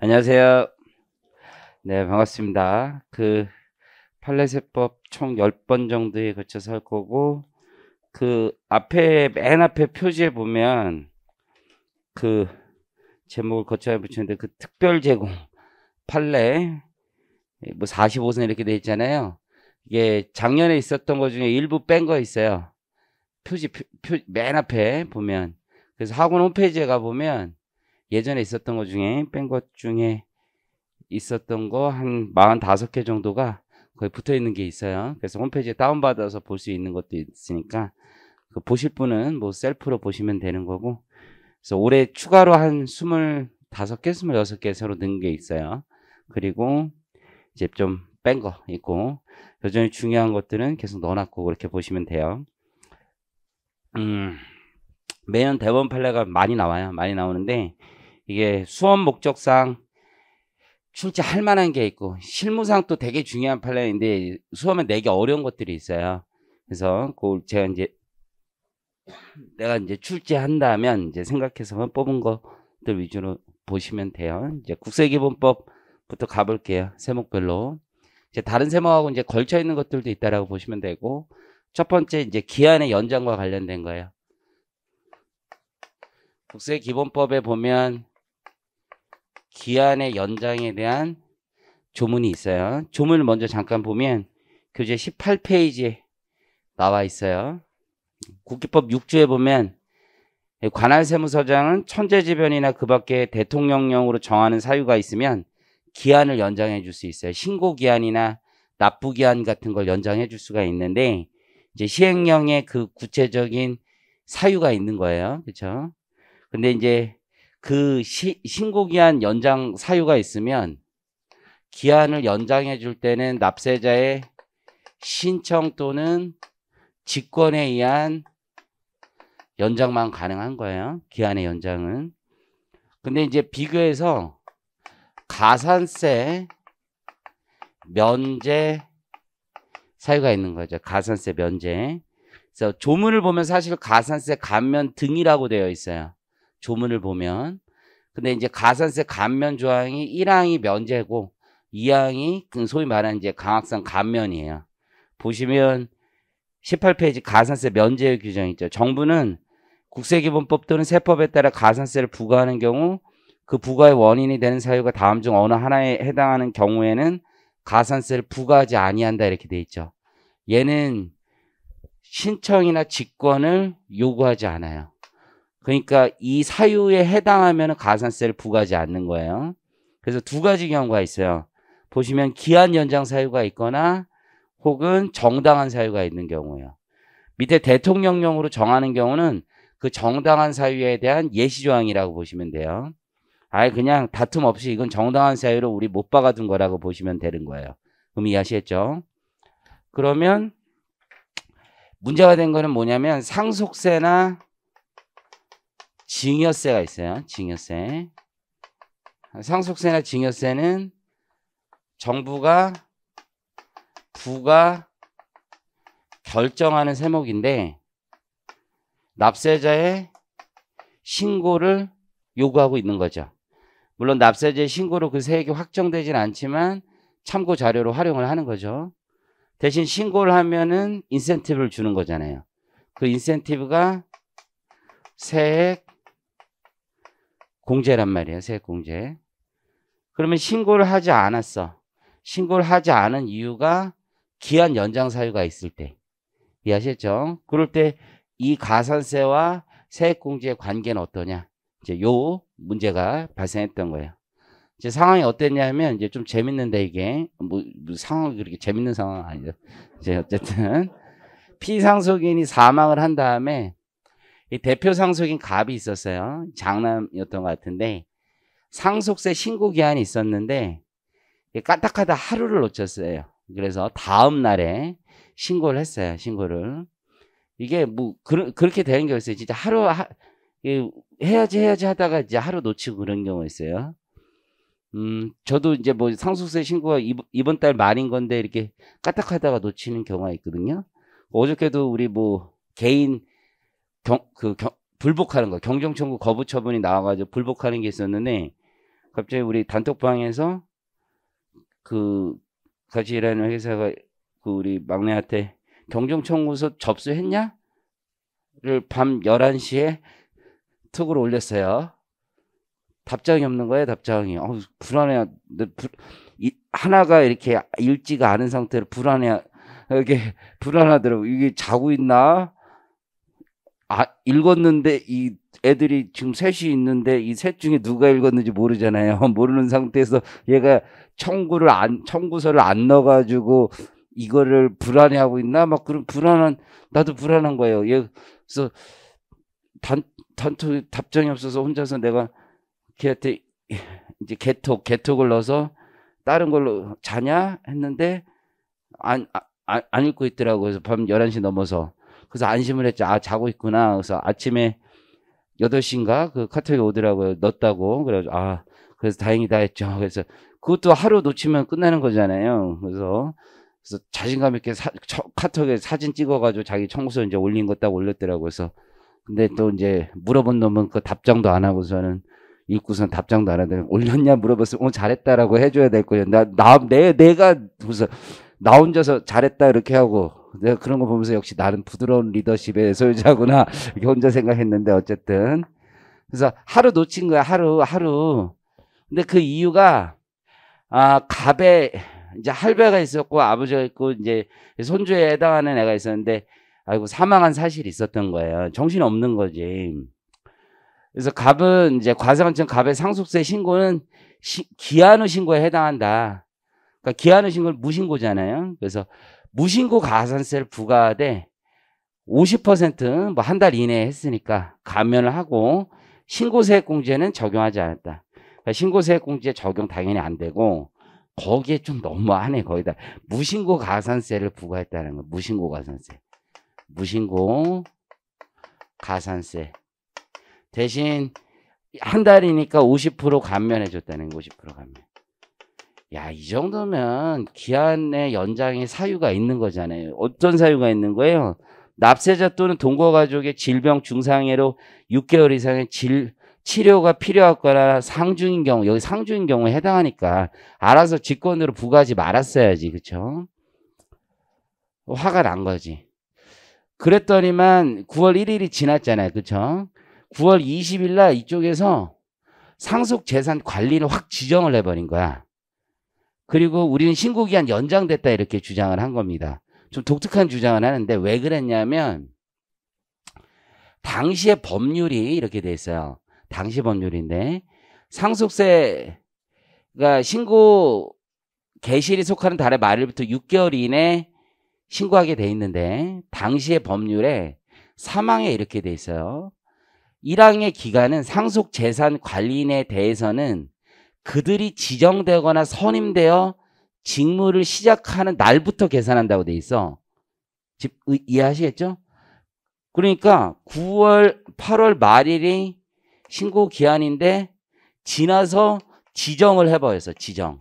안녕하세요. 네, 반갑습니다. 판례세법 총 10번 정도에 걸쳐서 할 거고, 맨 앞에 표지에 보면, 그, 제목을 거쳐야 붙였는데, 특별 제공, 판례, 뭐 45선 이렇게 돼 있잖아요. 이게 작년에 있었던 것 중에 일부 뺀 거 있어요. 맨 앞에 보면. 그래서 학원 홈페이지에 가보면, 예전에 있었던 것 중에, 뺀 것 중에 있었던 거 한 45개 정도가 거의 붙어 있는 게 있어요. 그래서 홈페이지에 다운받아서 볼 수 있는 것도 있으니까 보실 분은 뭐 셀프로 보시면 되는 거고. 그래서 올해 추가로 한 25개, 26개 새로 넣은 게 있어요. 그리고 이제 좀 뺀 거 있고, 여전히 중요한 것들은 계속 넣어놨고, 그렇게 보시면 돼요. 매년 대법원 판례가 많이 나와요. 많이 나오는데, 이게 수업 목적상 출제할 만한 게 있고, 실무상 또 되게 중요한 판례인데 수험에 내기 어려운 것들이 있어요. 그래서 내가 이제 출제한다면 이제 생각해서 뽑은 것들 위주로 보시면 돼요. 이제 국세기본법부터 가볼게요. 세목별로. 이제 다른 세목하고 이제 걸쳐 있는 것들도 있다라고 보시면 되고, 첫 번째 이제 기한의 연장과 관련된 거예요. 국세기본법에 보면 기한의 연장에 대한 조문이 있어요. 조문을 먼저 잠깐 보면 교재 18페이지에 나와 있어요. 국기법 6조에 보면 관할세무서장은 천재지변이나 그 밖에 대통령령으로 정하는 사유가 있으면 기한을 연장해 줄 수 있어요. 신고기한이나 납부기한 같은 걸 연장해 줄 수가 있는데, 이제 시행령에 그 구체적인 사유가 있는 거예요. 그렇죠? 근데 이제 신고기한 연장 사유가 있으면 기한을 연장해 줄 때는 납세자의 신청 또는 직권에 의한 연장만 가능한 거예요. 기한의 연장은. 근데 이제 비교해서 가산세 면제 사유가 있는 거죠. 가산세 면제. 그래서 조문을 보면 사실 가산세 감면 등이라고 되어 있어요. 조문을 보면. 근데 이제 가산세 감면 조항이 1항이 면제고 2항이 소위 말하는 이제 강학상 감면이에요. 보시면 18페이지 가산세 면제 규정 있죠. 정부는 국세기본법 또는 세법에 따라 가산세를 부과하는 경우 그 부과의 원인이 되는 사유가 다음 중 어느 하나에 해당하는 경우에는 가산세를 부과하지 아니한다 이렇게 돼 있죠. 얘는 신청이나 직권을 요구하지 않아요. 그러니까 이 사유에 해당하면 가산세를 부과하지 않는 거예요. 그래서 두 가지 경우가 있어요. 보시면 기한 연장 사유가 있거나 혹은 정당한 사유가 있는 경우예요. 밑에 대통령령으로 정하는 경우는 그 정당한 사유에 대한 예시조항이라고 보시면 돼요. 아예 그냥 다툼 없이 이건 정당한 사유로 우리 못 박아둔 거라고 보시면 되는 거예요. 그럼 이해하시겠죠? 그러면 문제가 된 거는 뭐냐면 상속세나 증여세가 있어요. 증여세. 상속세나 증여세는 정부가 부과 결정하는 세목인데 납세자의 신고를 요구하고 있는 거죠. 물론 납세자의 신고로 그 세액이 확정되진 않지만 참고 자료로 활용을 하는 거죠. 대신 신고를 하면은 인센티브를 주는 거잖아요. 그 인센티브가 세액 공제란 말이에요. 세액 공제. 그러면 신고를 하지 않았어. 신고를 하지 않은 이유가 기한 연장 사유가 있을 때. 이해하셨죠? 그럴 때 이 가산세와 세액공제의 관계는 어떠냐? 이제 요 문제가 발생했던 거예요. 이제 상황이 어땠냐면 이제 좀 재밌는데 이게 뭐 상황이 그렇게 재밌는 상황은 아니죠. 이제 어쨌든 피상속인이 사망을 한 다음에 이 대표 상속인 갑이 있었어요. 장남이었던 것 같은데 상속세 신고 기한이 있었는데 까딱하다 하루를 놓쳤어요. 그래서 다음 날에 신고를 했어요. 신고를. 이게 뭐 그렇게 되는 게 있어요. 진짜 해야지 하다가 이제 하루 놓치고 그런 경우가 있어요. 저도 이제 뭐 상속세 신고가 이번 달 말인 건데 이렇게 까딱하다가 놓치는 경우가 있거든요. 어저께도 우리 뭐 개인 불복하는 거, 경정청구 거부 처분이 나와가지고 불복하는 게 있었는데 갑자기 우리 단톡방에서 그 같이 일하는 회사가 그 우리 막내한테 경정청구서 접수했냐?를 밤 11시에 톡으로 올렸어요. 답장이 없는 거예요, 답장이. 불안해. 하나가 이렇게 읽지가 않은 상태로 이렇게 불안하더라고. 이게 자고 있나? 읽었는데 이 애들이 지금 셋이 있는데 이 셋 중에 누가 읽었는지 모르잖아요. 모르는 상태에서 얘가 청구서를 안 넣어가지고 이거를 불안해하고 있나? 막 그런 나도 불안한 거예요. 그래서 단톡 답장이 없어서 혼자서 내가 걔한테 이제 개톡을 넣어서 다른 걸로 자냐? 했는데 안 읽고 있더라고. 그래서 밤 11시 넘어서. 그래서 안심을 했죠. 자고 있구나. 그래서 아침에 8시인가 그 카톡이 오더라고요. 넣었다고. 그래서 다행이다 했죠. 그래서 그것도 하루 놓치면 끝나는 거잖아요. 그래서 자신감 있게 카톡에 사진 찍어가지고 자기 청구서 이제 올린 거 딱 올렸더라고요. 그래서 근데 또 이제 물어본 놈은 그 답장도 안 하고서는 읽고선 답장도 안 하더니 올렸냐 물어봤으면 잘했다라고 해줘야 될 거예요. 내가 무슨 나 혼자서 잘했다 이렇게 하고 내가 그런 거 보면서 역시 나는 부드러운 리더십의 소유자구나 이렇게 혼자 생각했는데 어쨌든 그래서 하루 놓친 거야. 하루. 근데 그 이유가 갑에 이제 할배가 있었고 아버지가 있고 이제 손주에 해당하는 애가 있었는데 아이고 사망한 사실이 있었던 거예요. 정신이 없는 거지. 그래서 갑은 이제 과세관청 갑의 상속세 신고는 기한 후 신고에 해당한다. 그러니까 기한 후 신고는 무신고잖아요. 그래서 무신고 가산세를 부과하되 50% 뭐 한 달 이내에 했으니까 감면을 하고 신고세액공제는 적용하지 않았다. 그러니까 신고세액공제 적용 당연히 안 되고 거기에 좀 너무하네. 거기다 무신고 가산세를 부과했다는 거. 무신고 가산세 대신 한 달이니까 50% 감면해 줬다는 거. 50% 감면. 야, 이 정도면 기한의 연장의 사유가 있는 거잖아요. 어떤 사유가 있는 거예요? 납세자 또는 동거가족의 질병 중상해로 6개월 이상의 치료가 필요하거나 상중인 경우, 여기 상중인 경우에 해당하니까 알아서 직권으로 부과하지 말았어야지. 그쵸? 화가 난 거지. 그랬더니만 9월 1일이 지났잖아요. 그쵸? 9월 20일 날 이쪽에서 상속재산 관리를 확 지정을 해버린 거야. 그리고 우리는 신고기한 연장됐다 이렇게 주장을 한 겁니다. 좀 독특한 주장을 하는데 왜 그랬냐면 당시의 법률이 이렇게 돼 있어요. 당시 법률인데 상속세가 신고 개시일이 속하는 달의 말일부터 6개월 이내 신고하게 돼 있는데 당시의 법률에 3항에 이렇게 돼 있어요. 1항의 기간은 상속재산 관리인에 대해서는 그들이 지정되거나 선임되어 직무를 시작하는 날부터 계산한다고 돼 있어. 이해하시겠죠? 그러니까 8월 말일이 신고 기한인데 지나서 지정을 해버렸어. 지정.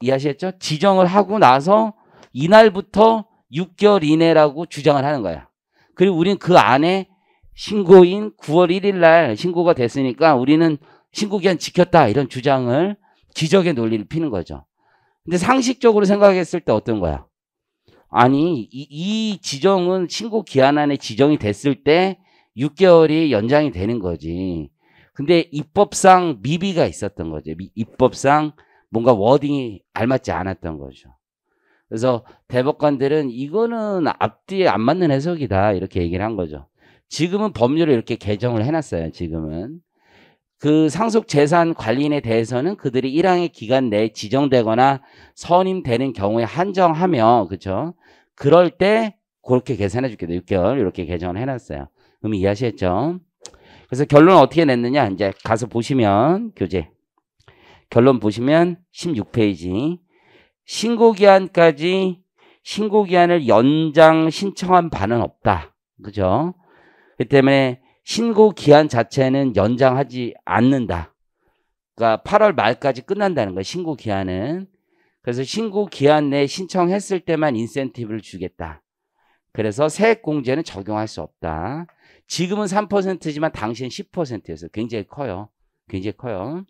이해하시겠죠? 지정을 하고 나서 이날부터 6개월 이내라고 주장을 하는 거야. 그리고 우리는 그 안에 신고인 9월 1일 날 신고가 됐으니까 우리는 신고기한 지켰다 이런 주장을 기적의 논리를 피는 거죠. 근데 상식적으로 생각했을 때 어떤 거야? 아니 이 지정은 신고 기한 안에 지정이 됐을 때 6개월이 연장이 되는 거지. 근데 입법상 미비가 있었던 거죠. 입법상 뭔가 워딩이 알맞지 않았던 거죠. 그래서 대법관들은 이거는 앞뒤에 안 맞는 해석이다 이렇게 얘기를 한 거죠. 지금은 법률을 이렇게 개정을 해놨어요. 지금은. 그 상속재산 관리인에 대해서는 그들이 1항의 기간 내에 지정되거나 선임되는 경우에 한정하며, 그쵸? 그럴 때 그렇게 계산해 줄게. 6개월 이렇게 개정을 해놨어요. 그럼 이해하시겠죠? 그래서 결론은 어떻게 냈느냐? 이제 가서 보시면 교재. 결론 보시면 16페이지. 신고기한까지 신고기한을 연장 신청한 바는 없다. 그죠? 그 때문에 신고기한 자체는 연장하지 않는다. 그러니까 8월 말까지 끝난다는 거예요. 신고기한은. 그래서 신고기한 내에 신청했을 때만 인센티브를 주겠다. 그래서 세액공제는 적용할 수 없다. 지금은 3%지만 당시엔 10%였어요. 굉장히 커요. 굉장히 커요.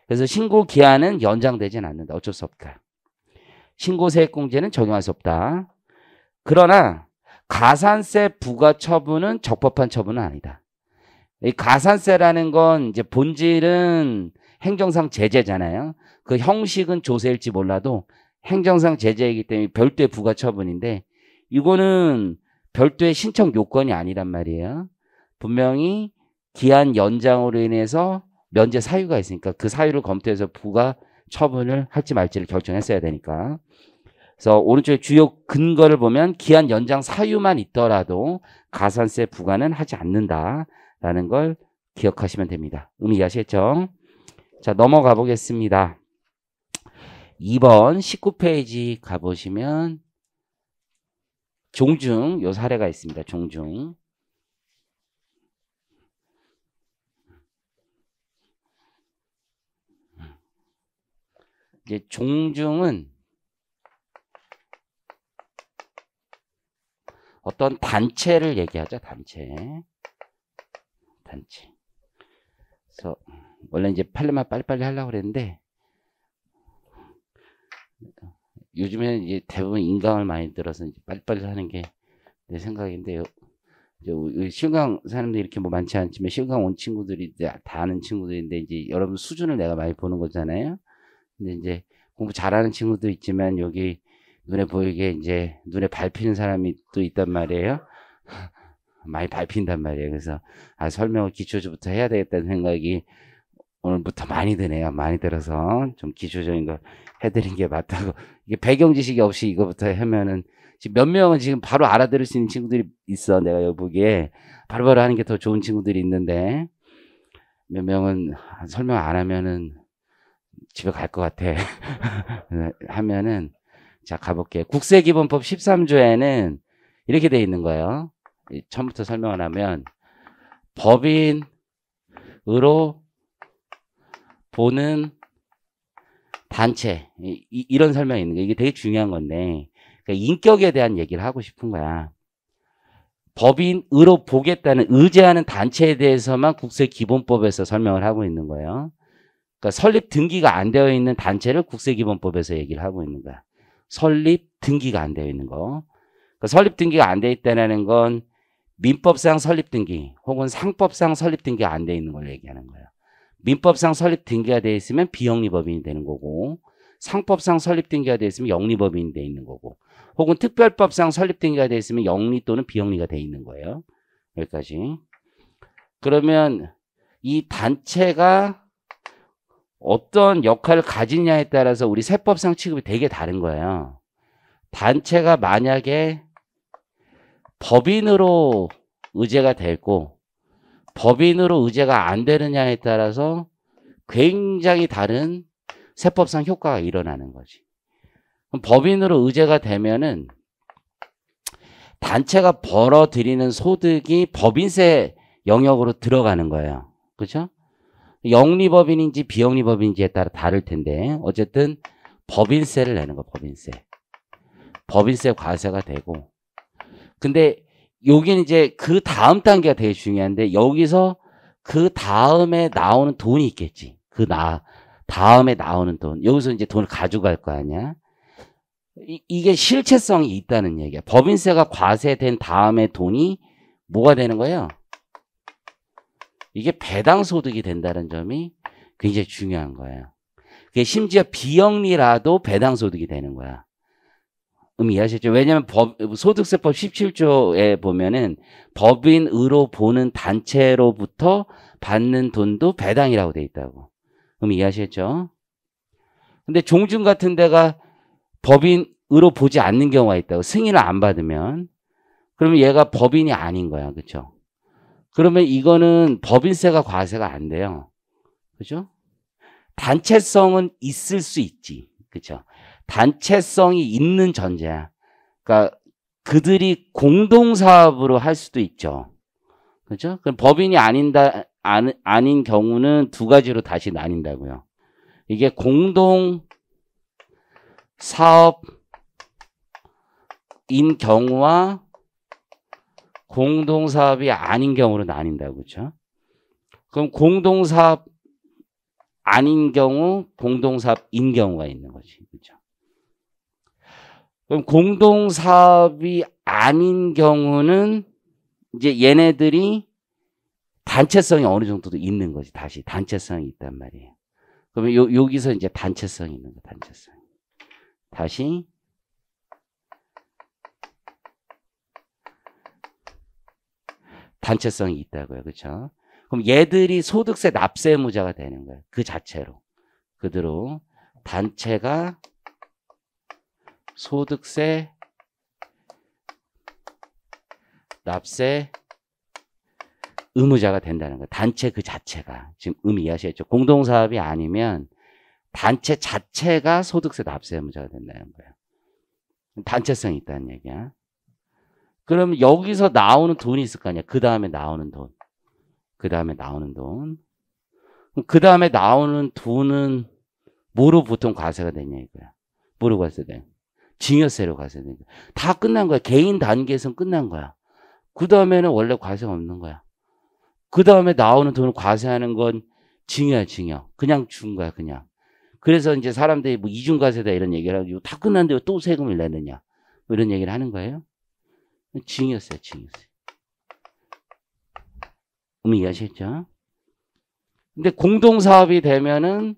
그래서 신고 기한은 연장되진 않는다. 어쩔 수 없다. 신고세액공제는 적용할 수 없다. 그러나 가산세 부과 처분은 적법한 처분은 아니다. 이 가산세라는 건 이제 본질은 행정상 제재잖아요. 그 형식은 조세일지 몰라도 행정상 제재이기 때문에 별도의 부과 처분인데 이거는 별도의 신청 요건이 아니란 말이에요. 분명히 기한 연장으로 인해서 면제 사유가 있으니까 그 사유를 검토해서 부과 처분을 할지 말지를 결정했어야 되니까. 그래서 오른쪽에 주요 근거를 보면 기한 연장 사유만 있더라도 가산세 부과는 하지 않는다라는 걸 기억하시면 됩니다. 이해하시겠죠? 자, 넘어가 보겠습니다. 2번 19페이지 가보시면 종중 요 사례가 있습니다. 종중. 이제 종중은 어떤 단체를 얘기하죠. 단체. 그래서 원래 이제 팔레만 빨리빨리 하려고 그랬는데 요즘에는 이제 대부분 인강을 많이 들어서 이제 빨리빨리 하는 게 내 생각인데요. 실강 사람들이 이렇게 뭐 많지 않지만 실강 온 친구들이 다 아는 친구들인데 이제 여러분 수준을 내가 많이 보는 거잖아요. 근데 이제 공부 잘하는 친구도 있지만 여기 눈에 보이게 이제 눈에 밟히는 사람이 또 있단 말이에요. 많이 밟힌단 말이에요. 그래서 설명을 기초부터 해야 되겠다는 생각이 오늘부터 많이 드네요. 많이 들어서 좀 기초적인 거 해드린 게 맞다고. 이게 배경 지식이 없이 이거부터 하면은 지금 몇 명은 지금 바로 알아들을 수 있는 친구들이 있어. 내가 여기 보기에 바로바로 하는 게 더 좋은 친구들이 있는데 몇 명은 설명 안 하면은 집에 갈 것 같아. 하면은 자 가볼게요. 국세기본법 13조에는 이렇게 돼 있는 거예요. 처음부터 설명을 하면 법인으로 보는 단체 이런 설명이 있는 거예요. 이게 되게 중요한 건데 그러니까 인격에 대한 얘기를 하고 싶은 거야. 법인으로 보겠다는 의제하는 단체에 대해서만 국세기본법에서 설명을 하고 있는 거예요. 그러니까 설립 등기가 안 되어 있는 단체를 국세기본법에서 얘기를 하고 있는 거야. 설립 등기가 안 되어 있는 거. 그러니까 설립 등기가 안 되어 있다는 건 민법상 설립 등기 혹은 상법상 설립 등기가 안 되어 있는 걸 얘기하는 거예요. 민법상 설립 등기가 되어 있으면 비영리법인이 되는 거고 상법상 설립 등기가 되어 있으면 영리법인이 되어 있는 거고 혹은 특별법상 설립 등기가 되어 있으면 영리 또는 비영리가 되어 있는 거예요. 여기까지. 그러면 이 단체가 어떤 역할을 가지냐에 따라서 우리 세법상 취급이 되게 다른 거예요. 단체가 만약에 법인으로 의제가 되고 법인으로 의제가 안 되느냐에 따라서 굉장히 다른 세법상 효과가 일어나는 거지. 그럼 법인으로 의제가 되면은 단체가 벌어들이는 소득이 법인세 영역으로 들어가는 거예요. 그렇죠? 영리법인인지 비영리법인인지에 따라 다를 텐데 어쨌든 법인세를 내는 거 법인세. 법인세 과세가 되고 근데 여기는 이제 그 다음 단계가 되게 중요한데 여기서 그 다음에 나오는 돈이 있겠지. 다음에 나오는 돈. 여기서 이제 돈을 가져갈 거 아니야. 이게 실체성이 있다는 얘기야. 법인세가 과세된 다음에 돈이 뭐가 되는 거예요? 이게 배당소득이 된다는 점이 굉장히 중요한 거예요. 그게 심지어 비영리라도 배당소득이 되는 거야. 이해하셨죠? 왜냐하면 소득세법 17조에 보면은 법인으로 보는 단체로부터 받는 돈도 배당이라고 돼 있다고. 이해하셨죠? 근데 종중 같은 데가 법인으로 보지 않는 경우가 있다고. 승인을 안 받으면. 그러면 얘가 법인이 아닌 거야. 그렇죠? 그러면 이거는 법인세가 과세가 안 돼요. 그죠? 단체성은 있을 수 있지. 그죠? 단체성이 있는 전제야. 그러니까 그들이 공동사업으로 할 수도 있죠. 그죠? 그럼 법인이 아닌 경우는 두 가지로 다시 나뉜다고요. 이게 공동사업인 경우와 공동사업이 아닌 경우로 나뉜다고. 그렇죠? 그럼 공동사업 아닌 경우, 공동사업인 경우가 있는 거지. 그죠? 그럼 공동사업이 아닌 경우는 이제 얘네들이 단체성이 어느 정도도 있는 거지. 다시 단체성이 있단 말이에요. 그러면 여기서 이제 단체성이 있는 거, 단체성. 다시 단체성이 있다고요. 그렇죠? 그럼 얘들이 소득세 납세 의무자가 되는 거예요. 그 자체로. 그대로 단체가 소득세 납세 의무자가 된다는 거예요. 단체 그 자체가. 지금 의미 이해하시겠죠? 공동사업이 아니면 단체 자체가 소득세 납세 의무자가 된다는 거예요. 단체성이 있다는 얘기야. 그럼 여기서 나오는 돈이 있을 거 아니야. 그 다음에 나오는 돈. 그 다음에 나오는 돈. 그 다음에 나오는 돈은 뭐로 보통 과세가 되냐 이거야. 뭐로 과세돼? 증여세로 과세되는 거야. 다 끝난 거야. 개인 단계에서는 끝난 거야. 그 다음에는 원래 과세가 없는 거야. 그 다음에 나오는 돈을 과세하는 건 증여야, 증여. 그냥 준 거야, 그냥. 그래서 이제 사람들이 뭐 이중과세다 이런 얘기를 하고 다 끝났는데 또 세금을 내느냐. 뭐 이런 얘기를 하는 거예요. 증여세, 증여세. 의미 이해하시겠죠? 근데 공동사업이 되면은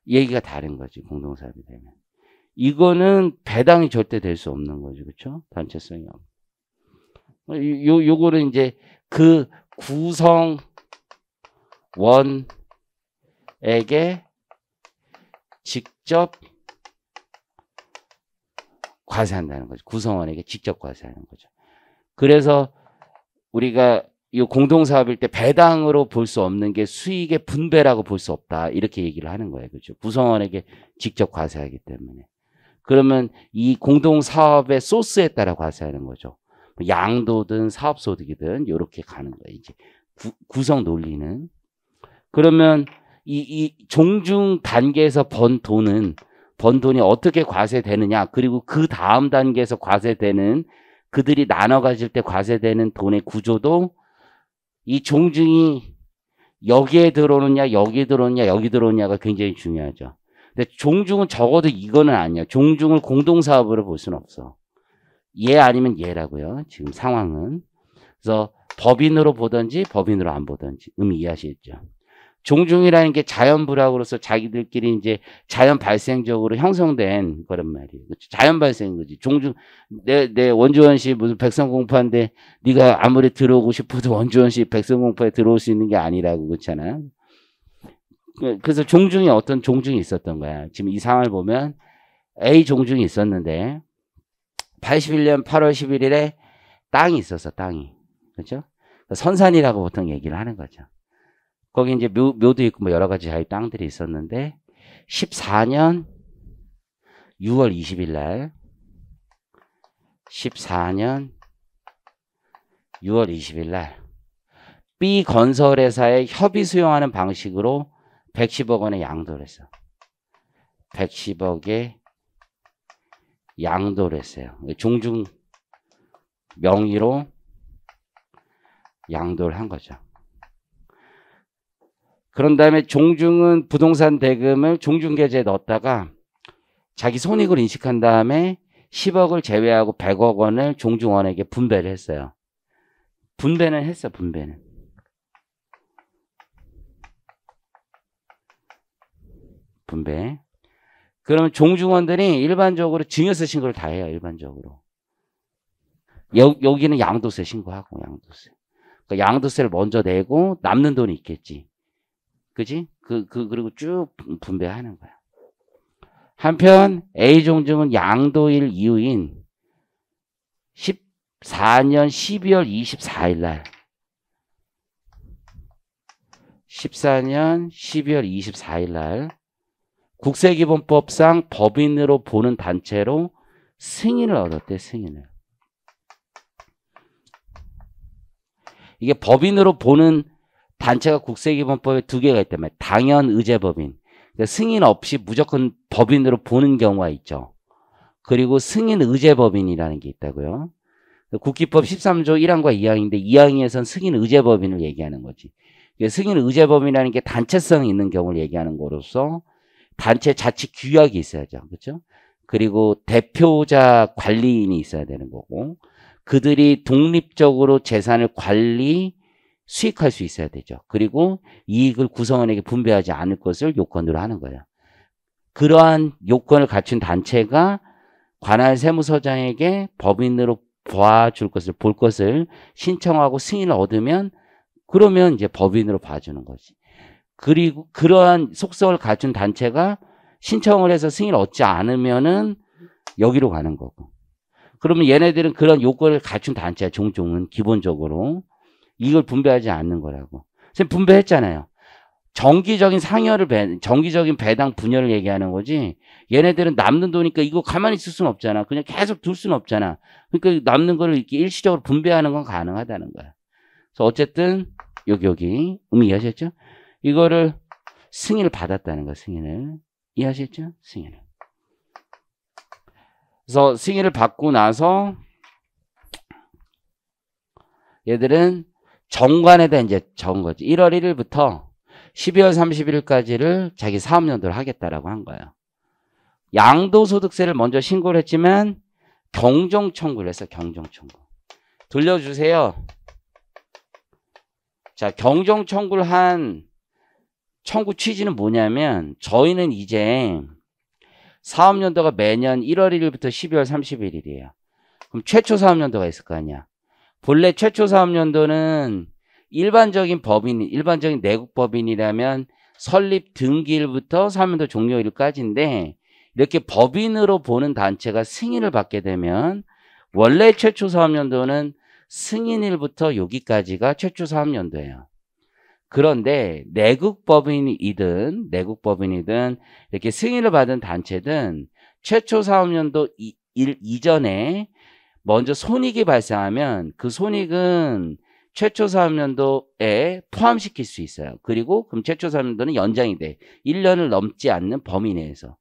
얘기가 다른 거지, 공동사업이 되면. 이거는 배당이 절대 될 수 없는 거죠. 그렇죠? 단체성이 없는. 요거는 이제 그 구성원에게 직접 과세한다는 거죠. 구성원에게 직접 과세하는 거죠. 그래서 우리가 이 공동사업일 때 배당으로 볼 수 없는 게 수익의 분배라고 볼 수 없다. 이렇게 얘기를 하는 거예요. 그렇죠? 구성원에게 직접 과세하기 때문에. 그러면 이 공동사업의 소스에 따라 과세하는 거죠. 양도든 사업소득이든 이렇게 가는 거예요. 이제 구성 논리는. 그러면 이 종중 단계에서 번 돈이 어떻게 과세되느냐. 그리고 그 다음 단계에서 과세되는 그들이 나눠 가질 때 과세되는 돈의 구조도 이 종중이 여기에 들어오느냐, 여기 들어오느냐, 여기 들어오느냐가 굉장히 중요하죠. 근데 종중은 적어도 이거는 아니야. 종중을 공동사업으로 볼 수는 없어. 얘 아니면 얘라고요. 지금 상황은. 그래서 법인으로 보든지 법인으로 안 보든지 의미 이해하시겠죠. 종중이라는 게 자연불학으로서 자기들끼리 이제 자연 발생적으로 형성된 거란 말이에요. 그렇죠? 자연 발생인 거지. 종중, 내 원주원 씨 무슨 백성공파인데 네가 아무리 들어오고 싶어도 원주원 씨 백성공파에 들어올 수 있는 게 아니라고 그렇잖아. 그래서 종중이 어떤 종중이 있었던 거야. 지금 이 상황을 보면 A 종중이 있었는데 81년 8월 11일에 땅이 있었어, 땅이. 그렇죠? 선산이라고 보통 얘기를 하는 거죠. 거기 이제 묘도 있고 뭐 여러 가지 자기 땅들이 있었는데 14년 6월 20일 날 14년 6월 20일 날 B 건설회사에 협의 수용하는 방식으로 110억 원의 양도를 했어. 110억에 양도를 했어요. 종중 명의로 양도를 한 거죠. 그런 다음에 종중은 부동산 대금을 종중계좌에 넣었다가 자기 손익을 인식한 다음에 10억을 제외하고 100억 원을 종중원에게 분배를 했어요. 분배는 했어, 분배는. 분배. 그러면 종중원들이 일반적으로 증여세 신고를 다 해요, 일반적으로. 여기는 양도세 신고하고, 양도세. 그러니까 양도세를 먼저 내고 남는 돈이 있겠지. 그지? 그리고 쭉 분배하는 거야. 한편 A종중은 양도일 이후인 14년 12월 24일 날 14년 12월 24일 날 국세기본법상 법인으로 보는 단체로 승인을 얻었대, 승인을. 이게 법인으로 보는 단체가 국세기본법에 두 개가 있다며. 당연의제법인. 그러니까 승인 없이 무조건 법인으로 보는 경우가 있죠. 그리고 승인의제법인이라는 게 있다고요. 국기법 13조 1항과 2항인데 2항에선 승인의제법인을 얘기하는 거지. 승인 의제범위라는 게 단체성이 있는 경우를 얘기하는 거로서 단체 자치 규약이 있어야죠. 그렇죠? 그리고 대표자 관리인이 있어야 되는 거고 그들이 독립적으로 재산을 수익할 수 있어야 되죠. 그리고 이익을 구성원에게 분배하지 않을 것을 요건으로 하는 거예요. 그러한 요건을 갖춘 단체가 관할 세무서장에게 법인으로 볼 것을 신청하고 승인을 얻으면 그러면 이제 법인으로 봐주는 거지. 그리고 그러한 속성을 갖춘 단체가 신청을 해서 승인을 얻지 않으면은 여기로 가는 거고. 그러면 얘네들은 그런 요건을 갖춘 단체야. 종종은 기본적으로 이걸 분배하지 않는 거라고. 선생님 분배했잖아요. 정기적인 배당 분열을 얘기하는 거지. 얘네들은 남는 돈이니까 이거 가만히 있을 수는 없잖아. 그냥 계속 둘 수는 없잖아. 그러니까 남는 거를 이렇게 일시적으로 분배하는 건 가능하다는 거야. 그래서 어쨌든 여기 이해하셨죠? 이거를 승인을 받았다는 거야. 승인을 이해하셨죠? 승인을. 그래서 승인을 받고 나서 얘들은 정관에다 이제 적은 거지. 1월 1일부터 12월 31일까지를 자기 사업연도를 하겠다라고 한 거예요. 양도소득세를 먼저 신고를 했지만 경정청구를 했어. 경정청구. 돌려주세요. 자, 경정청구를 한 청구 취지는 뭐냐면 저희는 이제 사업연도가 매년 1월 1일부터 12월 31일이에요. 그럼 최초 사업연도가 있을 거 아니야. 본래 최초 사업연도는 일반적인 내국법인이라면 설립 등기일부터 사업연도 종료일까지인데 이렇게 법인으로 보는 단체가 승인을 받게 되면 원래 최초 사업연도는 승인일부터 여기까지가 최초 사업연도예요. 그런데 내국법인이든 이렇게 승인을 받은 단체든 최초 사업연도 이전에 먼저 손익이 발생하면 그 손익은 최초 사업연도에 포함시킬 수 있어요. 그리고 그럼 최초 사업연도는 연장이 돼. 1년을 넘지 않는 범위 내에서.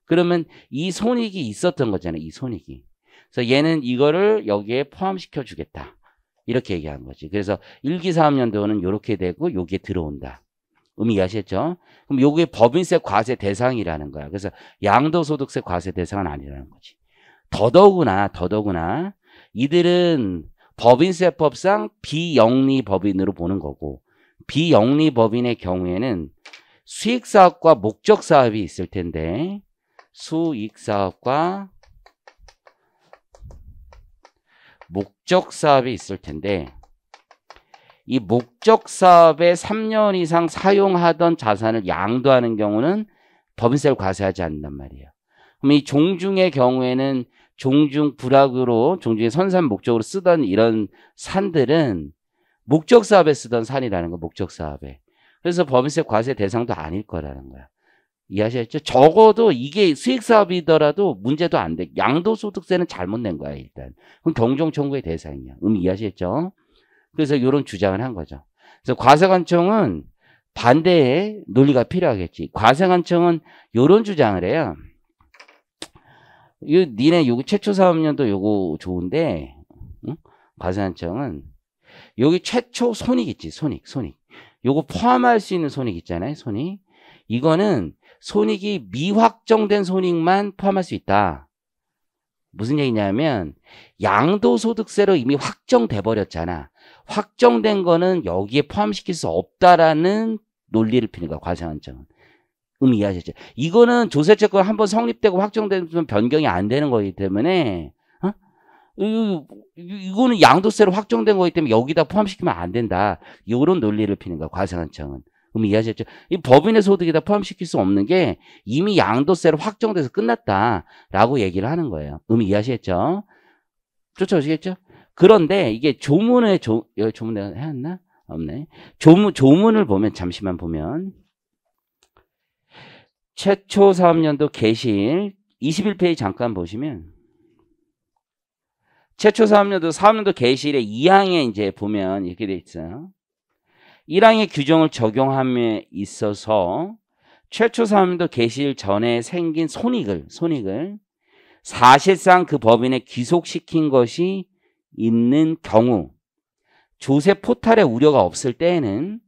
그러면 이 손익이 있었던 거잖아요. 이 손익이. 그래서 얘는 이거를 여기에 포함시켜 주겠다. 이렇게 얘기한 거지. 그래서 1기 사업연도는 이렇게 되고 여기에 들어온다. 이해하셨죠? 그럼 요게 법인세 과세 대상이라는 거야. 그래서 양도소득세 과세 대상은 아니라는 거지. 더더구나 이들은 법인세법상 비영리법인으로 보는 거고 비영리법인의 경우에는 수익사업과 목적사업이 있을 텐데 수익사업과 목적사업이 있을 텐데 이 목적사업에 3년 이상 사용하던 자산을 양도하는 경우는 법인세를 과세하지 않는단 말이에요. 그럼 이 종중의 경우에는 종중 불악으로 종중의 선산 목적으로 쓰던 이런 산들은 목적사업에 쓰던 산이라는 거 목적사업에. 그래서 법인세 과세 대상도 아닐 거라는 거야. 이해하셨죠? 적어도 이게 수익사업이더라도 문제도 안 돼. 양도소득세는 잘못 낸 거야 일단. 그럼 경정청구의 대상이야. 이해하셨죠? 그래서 이런 주장을 한 거죠. 그래서 과세관청은 반대의 논리가 필요하겠지. 과세관청은 이런 주장을 해요. 니네 요거 최초 사업연도 요거 좋은데, 응? 과세관청은 여기 최초 손익 있지, 손익. 요거 포함할 수 있는 손익 있잖아요, 손익. 이거는 손익이 미확정된 손익만 포함할 수 있다. 무슨 얘기냐면 양도소득세로 이미 확정돼 버렸잖아. 확정된 거는 여기에 포함시킬 수 없다라는 논리를 피는 거야, 과세관청은. 이해하셨죠? 이거는 조세채권 한번 성립되고 확정되면 변경이 안 되는 거기 때문에 이거는 양도세로 확정된 거기 때문에 여기다 포함시키면 안 된다. 이런 논리를 피는 거야, 과세관청은. 이해하셨죠? 이 법인의 소득에다 포함시킬 수 없는 게 이미 양도세로 확정돼서 끝났다라고 얘기를 하는 거예요. 이해하셨죠? 쫓아오시겠죠? 그런데 이게 조문에 조문 해왔나? 없네. 조문을 보면 잠시만 보면 최초 사업연도 개시일 21페이지 잠깐 보시면 최초 사업연도 개시일의 2항에 이제 보면 이렇게 돼 있어요. 1항의 규정을 적용함에 있어서 최초 사업연도 개시일 전에 생긴 손익을 사실상 그 법인에 귀속시킨 것이 있는 경우 조세 포탈의 우려가 없을 때에는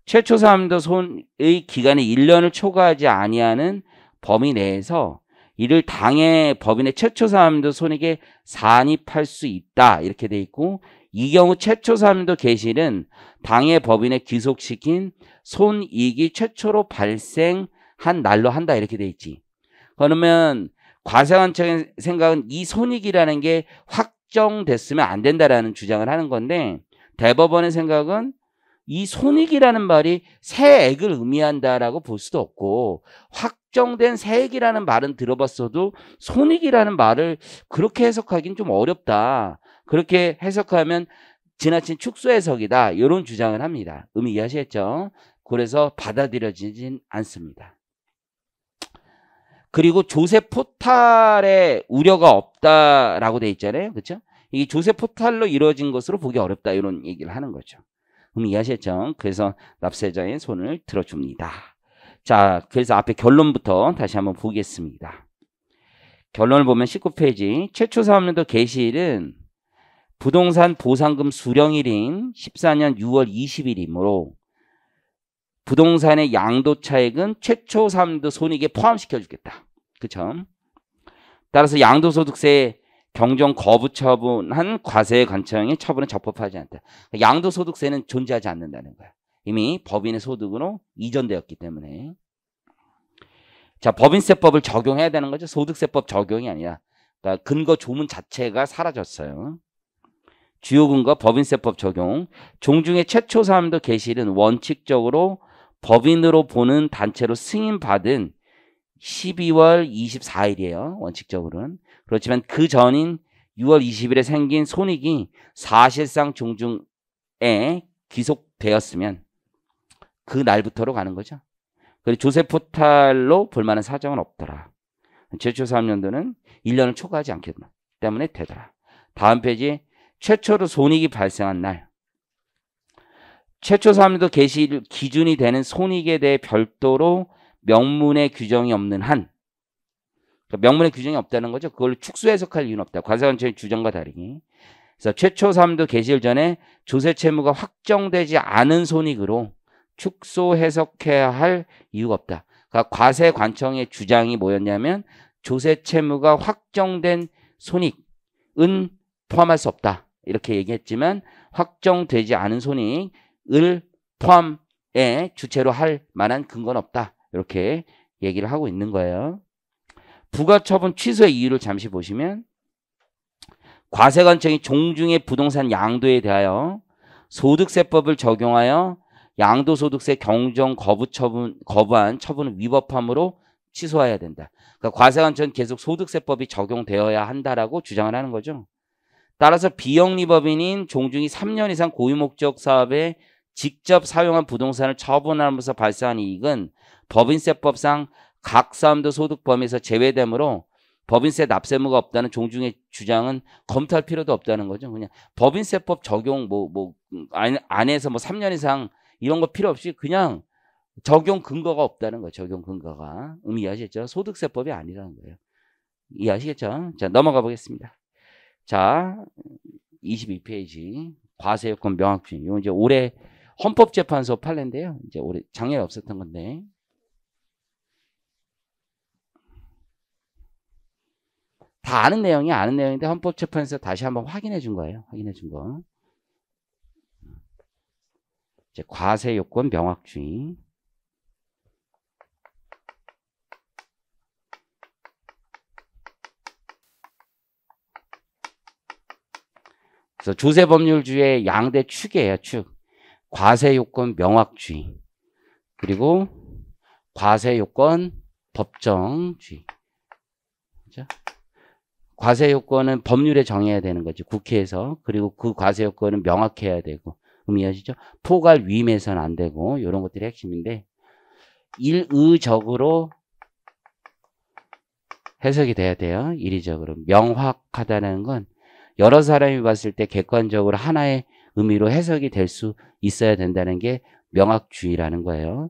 최초 사함도 손의 기간이 1년을 초과하지 아니하는 범위 내에서 이를 당해 법인의 최초 사함도 손익에 산입할 수 있다. 이렇게 돼 있고, 이 경우 최초 사함도 개시는 당해 법인에 귀속시킨 손익이 최초로 발생한 날로 한다. 이렇게 돼 있지. 그러면 과세관청의 생각은 이 손익이라는 게 확정됐으면 안 된다라는 주장을 하는 건데, 대법원의 생각은 이 손익이라는 말이 세액을 의미한다라고 볼 수도 없고, 확정된 세액이라는 말은 들어봤어도 손익이라는 말을 그렇게 해석하기는 좀 어렵다. 그렇게 해석하면 지나친 축소 해석이다. 이런 주장을 합니다. 의미 이해하시겠죠? 그래서 받아들여지진 않습니다. 그리고 조세 포탈에 우려가 없다라고 돼 있잖아요. 그렇죠? 이 조세 포탈로 이루어진 것으로 보기 어렵다. 이런 얘기를 하는 거죠. 이해하셨죠? 그래서 납세자의 손을 들어줍니다. 자, 그래서 앞에 결론부터 다시 한번 보겠습니다. 결론을 보면 19페이지. 최초 사업년도 개시일은 부동산 보상금 수령일인 14년 6월 20일이므로 부동산의 양도 차익은 최초 사업년도 손익에 포함시켜 주겠다. 그쵸? 따라서 양도소득세 경정 거부 처분한 과세관청의 처분에 적법하지 않다. 양도소득세는 존재하지 않는다는 거야. 이미 법인의 소득으로 이전되었기 때문에. 자, 법인세법을 적용해야 되는 거죠. 소득세법 적용이 아니라. 그러니까 근거 조문 자체가 사라졌어요. 주요 근거 법인세법 적용. 종중의 최초 사함도 개시일은 원칙적으로 법인으로 보는 단체로 승인받은 12월 24일이에요. 원칙적으로는. 그렇지만 그 전인 6월 20일에 생긴 손익이 사실상 종중에 귀속되었으면 그 날부터로 가는 거죠. 그리고 조세 포탈로 볼 만한 사정은 없더라. 최초 사업년도는 1년을 초과하지 않기 때문에 되더라. 다음 페이지. 최초로 손익이 발생한 날. 최초 사업년도 개시일 기준이 되는 손익에 대해 별도로 명문의 규정이 없는 한, 그러니까 명문의 규정이 없다는 거죠. 그걸 축소 해석할 이유는 없다. 과세관청의 주장과 다르게. 그래서 최초 사업년도 개시일 전에 조세 채무가 확정되지 않은 손익으로 축소 해석해야 할 이유가 없다. 그러니까 과세관청의 주장이 뭐였냐면 조세 채무가 확정된 손익은 포함할 수 없다. 이렇게 얘기했지만 확정되지 않은 손익을 포함에 주체로 할 만한 근거는 없다. 이렇게 얘기를 하고 있는 거예요. 부가처분 취소의 이유를 잠시 보시면 과세관청이 종중의 부동산 양도에 대하여 소득세법을 적용하여 양도소득세 경정 거부한 처분을 위법함으로 취소해야 된다. 그러니까 과세관청은 계속 소득세법이 적용되어야 한다라고 주장을 하는 거죠. 따라서 비영리법인인 종중이 3년 이상 고유목적 사업에 직접 사용한 부동산을 처분하면서 발생한 이익은 법인세법상 각 사업도 소득 범위에서 제외되므로 법인세 납세무가 없다는 종중의 주장은 검토할 필요도 없다는 거죠. 그냥 법인세법 적용 안에서 3년 이상 이런 거 필요 없이 그냥 적용 근거가 없다는 거예요. 적용 근거가. 이해하셨죠? 소득세법이 아니라는 거예요. 이해하시겠죠? 자, 넘어가 보겠습니다. 자, 22페이지. 과세요건 명확주의. 이거 이제 올해 헌법재판소 판례인데요. 이제 올해 작년에 없었던 건데. 다 아는 내용인데 헌법재판소에서 다시 한번 확인해 준 거예요. 확인해 준 거. 이제 과세요건 명확주의. 그래서 조세법률주의 양대 축이에요. 축. 과세요건 명확주의. 그리고 과세요건 법정주의. 그렇죠? 과세요건은 법률에 정해야 되는 거죠. 국회에서. 그리고 그 과세요건은 명확해야 되고. 이해하시죠? 포괄 위임해서는 안 되고 이런 것들이 핵심인데 일의적으로 해석이 돼야 돼요. 일의적으로. 명확하다는 건 여러 사람이 봤을 때 객관적으로 하나의 의미로 해석이 될 수 있어야 된다는 게 명확주의라는 거예요.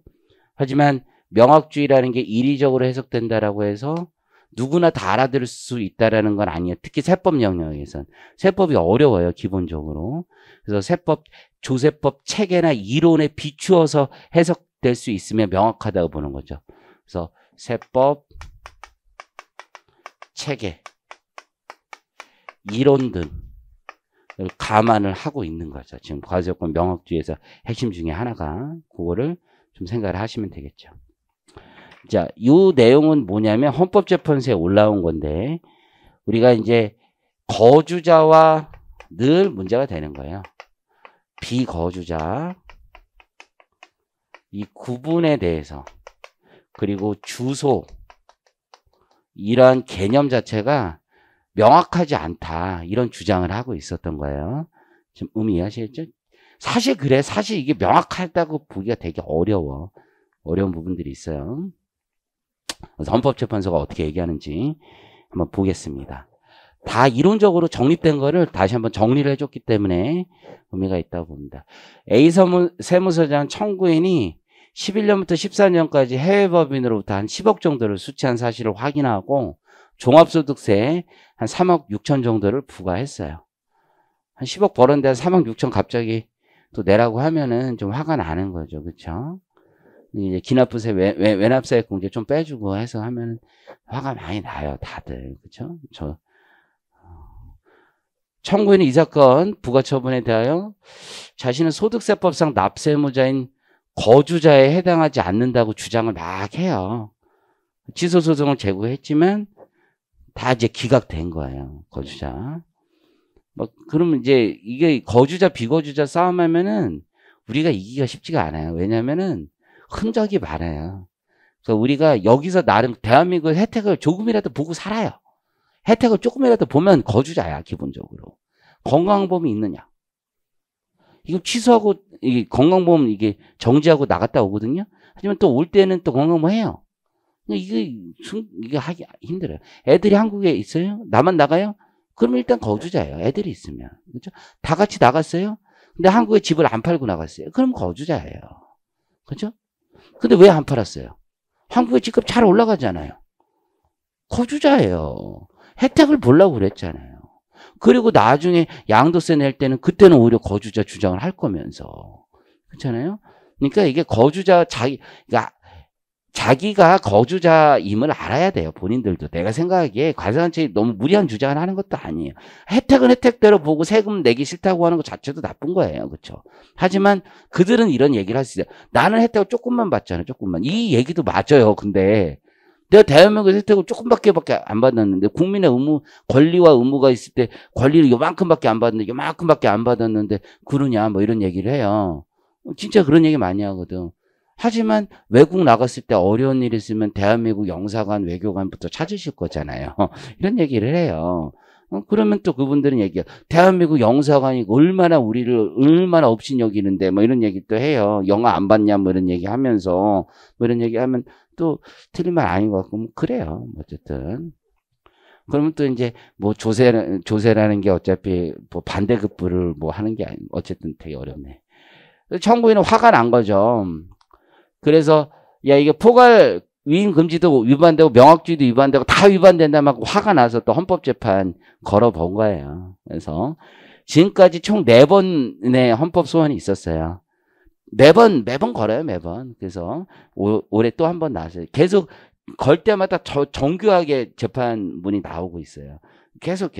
하지만 명확주의라는 게 일의적으로 해석된다라고 해서 누구나 다 알아들을 수 있다라는 건 아니에요. 특히 세법 영역에선. 세법이 어려워요, 기본적으로. 그래서 세법, 조세법 체계나 이론에 비추어서 해석될 수 있으면 명확하다고 보는 거죠. 그래서 세법, 체계, 이론 등을 감안을 하고 있는 거죠. 지금 과세요건 명확주의에서 핵심 중에 하나가 그거를 좀 생각을 하시면 되겠죠. 자, 이 내용은 뭐냐면 헌법재판소에 올라온 건데 우리가 이제 거주자와 늘 문제가 되는 거예요. 비거주자 이 구분에 대해서 그리고 주소 이러한 개념 자체가 명확하지 않다 이런 주장을 하고 있었던 거예요. 좀 의미 이해하시겠죠? 사실 그래. 사실 이게 명확하다고 보기가 되게 어려운 부분들이 있어요. 그래서 헌법재판소가 어떻게 얘기하는지 한번 보겠습니다. 다 이론적으로 정립된 거를 다시 한번 정리를 해줬기 때문에 의미가 있다고 봅니다. A 세무서장 청구인이 11년부터 14년까지 해외법인으로부터 한 10억 정도를 수취한 사실을 확인하고 종합소득세 한 3억 6천 정도를 부과했어요. 한 10억 벌었는데 한 3억 6천 갑자기 또 내라고 하면은 좀 화가 나는 거죠. 그렇죠? 이제 기납부세, 외납세액 공제 좀 빼주고 해서 하면 화가 많이 나요, 다들. 그렇죠? 청구인은 이 사건 부과처분에 대하여 자신은 소득세법상 납세무자인 거주자에 해당하지 않는다고 주장을 막 해요. 취소소송을 제고했지만 다 이제 기각된 거예요, 거주자. 그러면 이제 이게 거주자, 비거주자 싸움하면은 우리가 이기기가 쉽지가 않아요. 왜냐면은 흔적이 많아요. 그래서 우리가 여기서 나름 대한민국 혜택을 조금이라도 보고 살아요. 혜택을 조금이라도 보면 거주자야, 기본적으로. 건강보험이 있느냐. 이거 취소하고, 이게 건강보험 이게 정지하고 나갔다 오거든요. 하지만 또 올 때는 또 건강보험 해요. 이게 하기 힘들어요. 애들이 한국에 있어요? 나만 나가요? 그러면 일단 거주자예요. 애들이 있으면. 그렇죠? 다 같이 나갔어요? 근데 한국에 집을 안 팔고 나갔어요. 그럼 거주자예요. 그렇죠? 근데 왜 안 팔았어요? 한국에 집값 잘 올라가잖아요. 거주자예요. 혜택을 보려고 그랬잖아요. 그리고 나중에 양도세 낼 때는 그때는 오히려 거주자 주장을 할 거면서. 그렇잖아요? 그러니까 이게 거주자 자기가 거주자임을 알아야 돼요. 본인들도. 내가 생각하기에 과세관청이 너무 무리한 주장을 하는 것도 아니에요. 혜택은 혜택대로 보고 세금 내기 싫다고 하는 것 자체도 나쁜 거예요. 그렇죠? 하지만 그들은 이런 얘기를 할 수 있어요. 나는 혜택을 조금만 받잖아요. 조금만. 이 얘기도 맞아요. 근데 내가 대한민국에서 혜택을 조금밖에 안 받았는데 국민의 권리와 의무가 있을 때 권리를 요만큼밖에 안 받았는데 요만큼밖에 안 받았는데 그러냐 뭐 이런 얘기를 해요. 진짜 그런 얘기 많이 하거든. 하지만 외국 나갔을 때 어려운 일 있으면 대한민국 영사관, 외교관부터 찾으실 거잖아요. 이런 얘기를 해요. 그러면 또 그분들은 얘기해요. 대한민국 영사관이 얼마나 우리를 얼마나 업신여기는데 뭐 이런 얘기 또 해요. 영화 안 봤냐 뭐 이런 얘기 하면서 뭐 이런 얘기 하면 또 틀린 말 아닌 것 같고 뭐 그래요. 어쨌든. 그러면 또 이제 뭐 조세라는 게 어차피 뭐 반대급부를 뭐 하는 게 아니고 어쨌든 되게 어렵네. 청구인은 화가 난 거죠. 그래서 야 이게 포괄 위임 금지도 위반되고 명확주의도 위반되고 다 위반된다 막 화가 나서 또 헌법재판 걸어본 거예요. 그래서 지금까지 총 4번의 헌법 소원이 있었어요. 매번 걸어요, 매번. 그래서 올해 또 한 번 나왔어요. 계속 걸 때마다 정교하게 재판문이 나오고 있어요. 계속.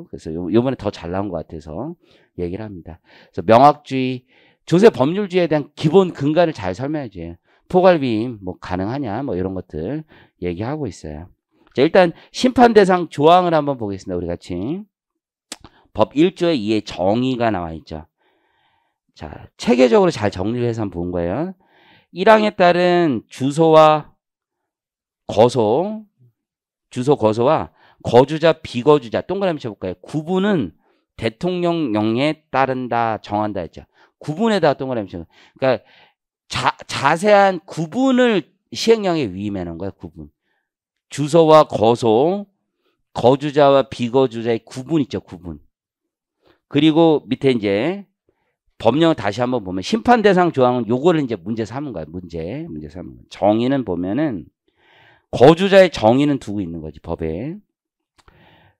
그래서 요번에 더 잘 나온 것 같아서 얘기를 합니다. 그래서 명확주의, 조세 법률주의에 대한 기본 근간을 잘 설명해줘요. 포괄위임 뭐 가능하냐 뭐 이런 것들 얘기하고 있어요. 자, 일단 심판 대상 조항을 한번 보겠습니다. 우리 같이. 법 1조의 2의 정의가 나와 있죠. 자, 체계적으로 잘 정리를 해서 한번 본 거예요. 1항에 따른 주소 거소와 거주자 비거주자 동그라미 쳐볼까요? 구분은 대통령령에 따른다 정한다 했죠. 구분에다 동그라미 쳐. 그러니까 자세한 구분을 시행령에 위임해 놓은 거예요. 구분. 주소와 거소, 거주자와 비거주자의 구분 있죠. 구분. 그리고 밑에 이제 법령을 다시 한번 보면 심판 대상 조항은 요거를 이제 문제 삼은 거예요. 문제 삼은 거예요. 정의는 보면은 거주자의 정의는 두고 있는 거지, 법에.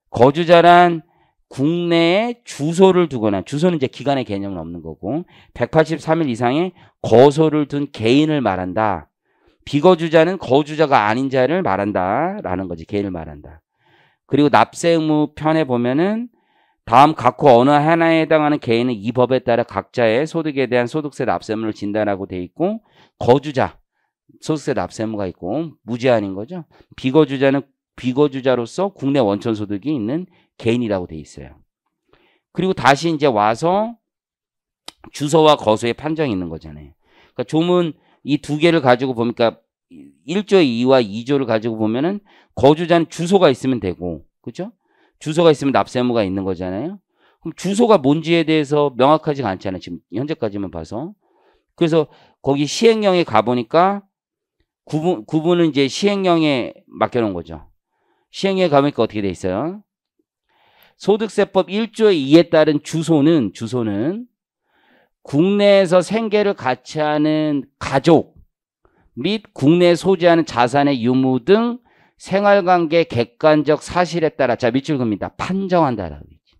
거주자란 국내에 주소를 두거나, 주소는 이제 기간의 개념은 없는 거고, 183일 이상의 거소를 둔 개인을 말한다. 비거주자는 거주자가 아닌 자를 말한다. 라는 거지, 개인을 말한다. 그리고 납세 의무 편에 보면은 다음 각호 어느 하나에 해당하는 개인은 이 법에 따라 각자의 소득에 대한 소득세 납세의무를 진단하고 돼 있고, 거주자, 소득세 납세의무가 있고, 무제한인 거죠. 비거주자는 비거주자로서 국내 원천 소득이 있는 개인이라고 돼 있어요. 그리고 다시 이제 와서 주소와 거소의 판정이 있는 거잖아요. 그러니까 조문 이 두 개를 가지고 보니까 1조 2와 2조를 가지고 보면은 거주자는 주소가 있으면 되고, 그죠? 주소가 있으면 납세 의무가 있는 거잖아요. 그럼 주소가 뭔지에 대해서 명확하지가 않잖아요. 지금 현재까지만 봐서. 그래서 거기 시행령에 가보니까 구분은 이제 시행령에 맡겨놓은 거죠. 시행령에 가보니까 어떻게 돼 있어요? 소득세법 1조 2에 따른 주소는 국내에서 생계를 같이 하는 가족 및 국내에 소지하는 자산의 유무 등 생활관계 객관적 사실에 따라, 자, 밑줄 그립니다. 판정한다라고 있지.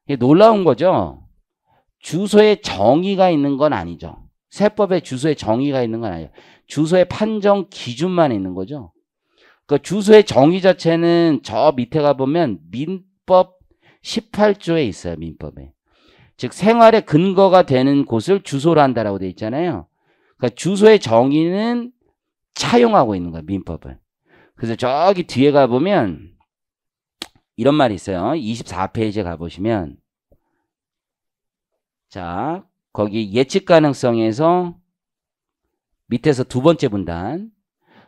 이게 놀라운 거죠. 주소에 정의가 있는 건 아니죠. 세법에 주소에 정의가 있는 건 아니에요. 주소의 판정 기준만 있는 거죠. 그 주소의 정의 자체는 저 밑에 가보면 민법 18조에 있어요. 민법에. 즉 생활의 근거가 되는 곳을 주소로 한다라고 돼 있잖아요. 그러니까 주소의 정의는 차용하고 있는 거예요. 민법을. 그래서 저기 뒤에 가보면 이런 말이 있어요. 24페이지에 가보시면, 자, 거기 예측 가능성에서 밑에서 두 번째 분단,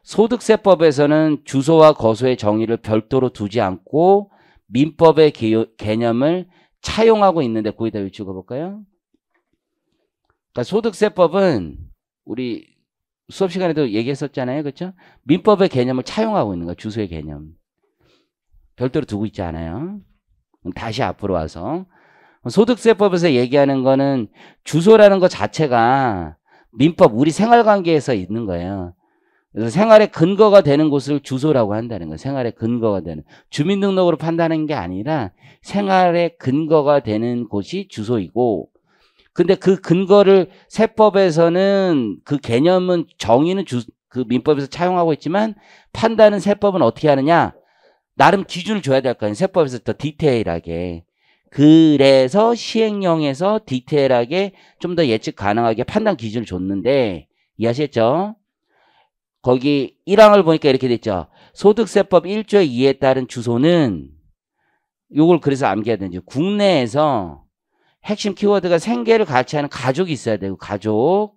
소득세법에서는 주소와 거소의 정의를 별도로 두지 않고 민법의 개념을 차용하고 있는데, 거기다 위치해 볼까요? 그러니까 소득세법은 우리 수업 시간에도 얘기했었잖아요. 그렇죠? 민법의 개념을 차용하고 있는 거예요. 주소의 개념. 별도로 두고 있지 않아요. 다시 앞으로 와서 소득세법에서 얘기하는 거는 주소라는 것 자체가 민법 우리 생활관계에서 있는 거예요. 그래서 생활의 근거가 되는 곳을 주소라고 한다는 거예요. 생활의 근거가 되는. 주민등록으로 판단하는 게 아니라 생활의 근거가 되는 곳이 주소이고, 근데 그 근거를 세법에서는 그 개념은 정의는 그 민법에서 차용하고 있지만 판단은 세법은 어떻게 하느냐? 나름 기준을 줘야 될 거 아니에요. 세법에서 더 디테일하게. 그래서 시행령에서 디테일하게 좀 더 예측 가능하게 판단 기준을 줬는데, 이해하셨죠? 거기 1항을 보니까 이렇게 됐죠. 소득세법 1조 2에 따른 주소는, 요걸 그래서 암기해야 되는지, 국내에서 핵심 키워드가 생계를 같이 하는 가족이 있어야 되고, 가족.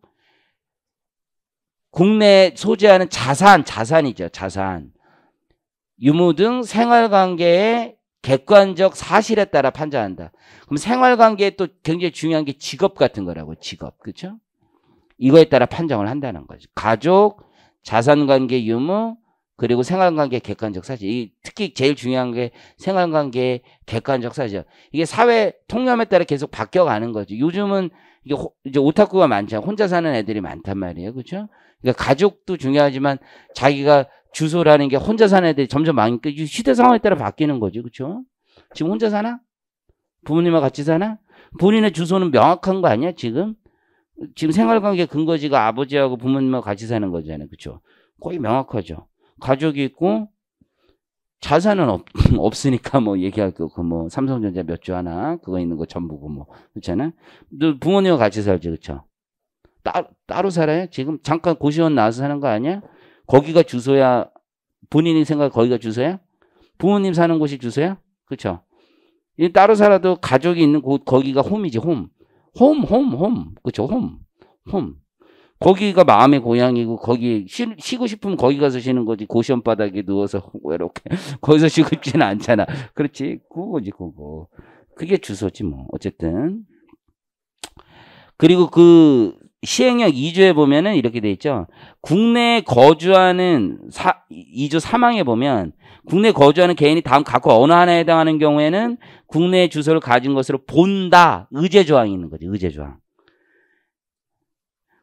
국내에 소지하는 자산이죠. 자산. 유무 등 생활관계의 객관적 사실에 따라 판정한다. 그럼 생활관계에 또 굉장히 중요한 게 직업 같은 거라고, 직업. 그렇죠? 이거에 따라 판정을 한다는 거죠. 가족, 자산관계 유무, 그리고 생활관계 객관적 사실. 특히 제일 중요한 게 생활관계 객관적 사실. 이게 사회 통념에 따라 계속 바뀌어가는 거죠. 요즘은 이게 이제 오타쿠가 많잖아요. 혼자 사는 애들이 많단 말이에요. 그렇죠? 그러니까 가족도 중요하지만 자기가 주소라는 게 혼자 사는 애들이 점점 많으니까 시대 상황에 따라 바뀌는 거죠. 그렇죠? 지금 혼자 사나? 부모님과 같이 사나? 본인의 주소는 명확한 거 아니야, 지금? 지금 생활관계 근거지가 아버지하고 부모님하고 같이 사는 거잖아요. 그렇죠? 거의 명확하죠. 가족이 있고 자산은 없으니까 뭐 얘기할 거 뭐 삼성전자 몇 주 하나 그거 있는 거 전부고 뭐 그렇잖아. 너 부모님과 같이 살지, 그렇죠? 따로 살아요? 지금 잠깐 고시원 나와서 사는 거 아니야? 거기가 주소야? 본인이 생각 거기가 주소야? 부모님 사는 곳이 주소야? 그렇죠? 따로 살아도 가족이 있는 곳 거기가 홈이지. 홈. 그렇죠? 홈. 거기가 마음의 고향이고 거기 쉬고 싶으면 거기 가서 쉬는 거지. 고시원 바닥에 누워서 이렇게 거기서 쉬고 싶지는 않잖아. 그렇지? 그거지 그거. 그게 주소지 뭐. 어쨌든. 그리고 그 시행령 2조에 보면은 이렇게 돼 있죠. 국내에 거주하는 2조 3항에 보면 국내에 거주하는 개인이 다음 각호 어느 하나에 해당하는 경우에는 국내 주소를 가진 것으로 본다. 의제조항이 있는 거지. 의제조항.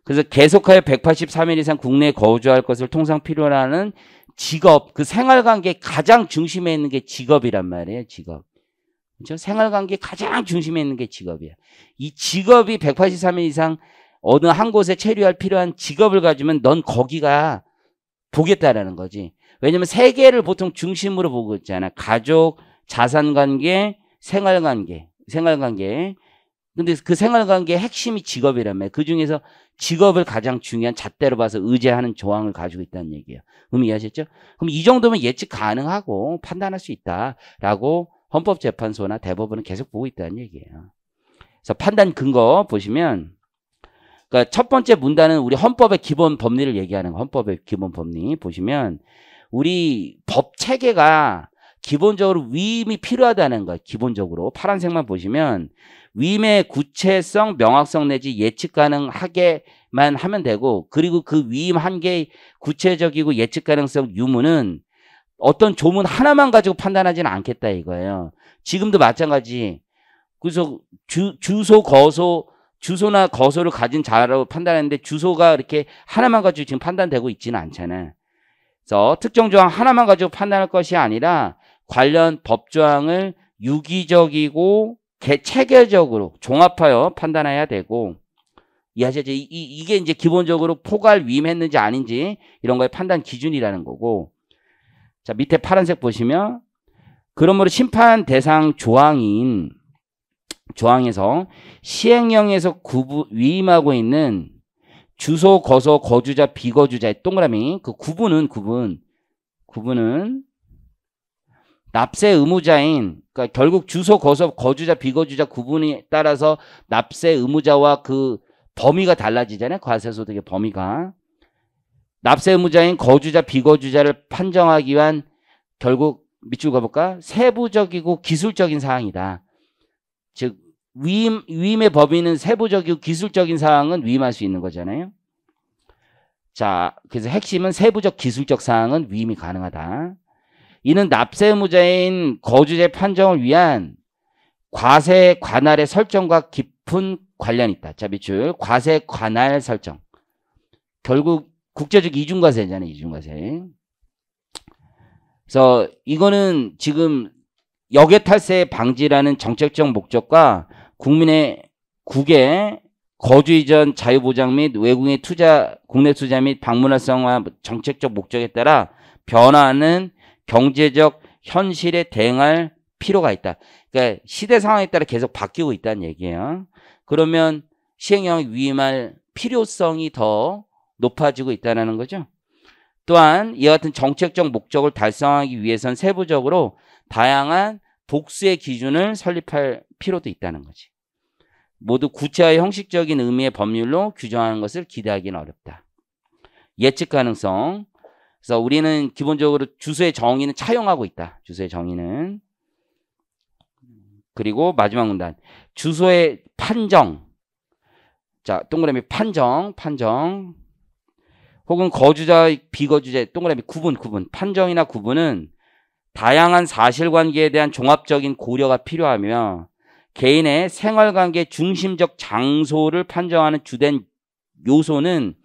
그래서 계속하여 183일 이상 국내에 거주할 것을 통상 필요로 하는 직업, 그 생활관계 가장 중심에 있는 게 직업이란 말이에요. 직업. 그렇죠? 생활관계 가장 중심에 있는 게 직업이에요. 이 직업이 183일 이상 어느 한 곳에 체류할 필요한 직업을 가지면 넌 거기가 보겠다라는 거지. 왜냐면 세 개를 보통 중심으로 보고 있잖아. 가족, 자산관계, 생활관계. 근데 그 생활관계의 핵심이 직업이란 말이에요. 그 중에서 직업을 가장 중요한 잣대로 봐서 의제하는 조항을 가지고 있다는 얘기예요. 그럼 이해하셨죠? 그럼 이 정도면 예측 가능하고 판단할 수 있다라고 헌법재판소나 대법원은 계속 보고 있다는 얘기예요. 그래서 판단 근거 보시면, 그러니까 첫 번째 문단은 우리 헌법의 기본 법리를 얘기하는 거, 헌법의 기본 법리 보시면 우리 법 체계가 기본적으로 위임이 필요하다는 거예요. 기본적으로 파란색만 보시면 위임의 구체성, 명확성 내지 예측 가능하게만 하면 되고, 그리고 그 위임 한계의 구체적이고 예측 가능성 유무는 어떤 조문 하나만 가지고 판단하지는 않겠다 이거예요. 지금도 마찬가지. 그래서 주소나 거소를 가진 자라고 판단했는데 주소가 이렇게 하나만 가지고 지금 판단되고 있지는 않잖아요. 그래서 특정 조항 하나만 가지고 판단할 것이 아니라 관련 법조항을 유기적이고 체계적으로 종합하여 판단해야 되고, 이해하시죠? 이게 이제 기본적으로 포괄 위임했는지 아닌지 이런 거의 판단 기준이라는 거고. 자, 밑에 파란색 보시면 그러므로 심판 대상 조항에서 시행령에서 위임하고 있는 주소, 거소, 거주자, 비거주자의 동그라미, 그 구분은 납세 의무자인, 그러니까 결국 주소, 거소, 거주자, 비거주자 구분에 따라서 납세 의무자와 그 범위가 달라지잖아요. 과세소득의 범위가. 납세 의무자인 거주자, 비거주자를 판정하기 위한 결국 밑줄 가볼까? 세부적이고 기술적인 사항이다. 즉 위임의 범위는 세부적이고 기술적인 사항은 위임할 수 있는 거잖아요. 자, 그래서 핵심은 세부적 기술적 사항은 위임이 가능하다. 이는 납세 의무자인 거주자의 판정을 위한 과세 관할의 설정과 깊은 관련이 있다. 자, 밑줄. 과세 관할 설정. 결국 국제적 이중과세잖아요. 이중과세. 그래서 이거는 지금 역외탈세 방지라는 정책적 목적과 국민의 거주 이전 자유보장 및 외국인 투자, 국내 투자 및 방문 활성화 정책적 목적에 따라 변화하는 경제적 현실에 대응할 필요가 있다. 그러니까 시대 상황에 따라 계속 바뀌고 있다는 얘기예요. 그러면 시행령을 위임할 필요성이 더 높아지고 있다는 거죠. 또한 이와 같은 정책적 목적을 달성하기 위해선 세부적으로 다양한 복수의 기준을 설립할 필요도 있다는 거지. 모두 구체화의 형식적인 의미의 법률로 규정하는 것을 기대하기는 어렵다. 예측 가능성. 그래서 우리는 기본적으로 주소의 정의는 차용하고 있다. 주소의 정의는. 그리고 마지막 문단. 주소의 판정. 자, 동그라미 판정. 혹은 거주자, 비거주자, 동그라미 구분. 판정이나 구분은 다양한 사실관계에 대한 종합적인 고려가 필요하며 개인의 생활관계 중심적 장소를 판정하는 주된 요소는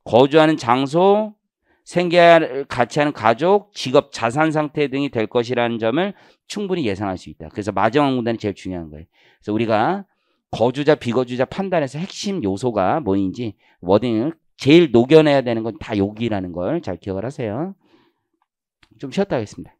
거주하는 장소, 생계를 같이 하는 가족, 직업, 자산 상태 등이 될 것이라는 점을 충분히 예상할 수 있다. 그래서 마지막 문단이 제일 중요한 거예요. 그래서 우리가 거주자, 비거주자 판단에서 핵심 요소가 뭐인지 워딩을 제일 녹여내야 되는 건 다 여기라는 걸 잘 기억을 하세요. 좀 쉬었다 하겠습니다.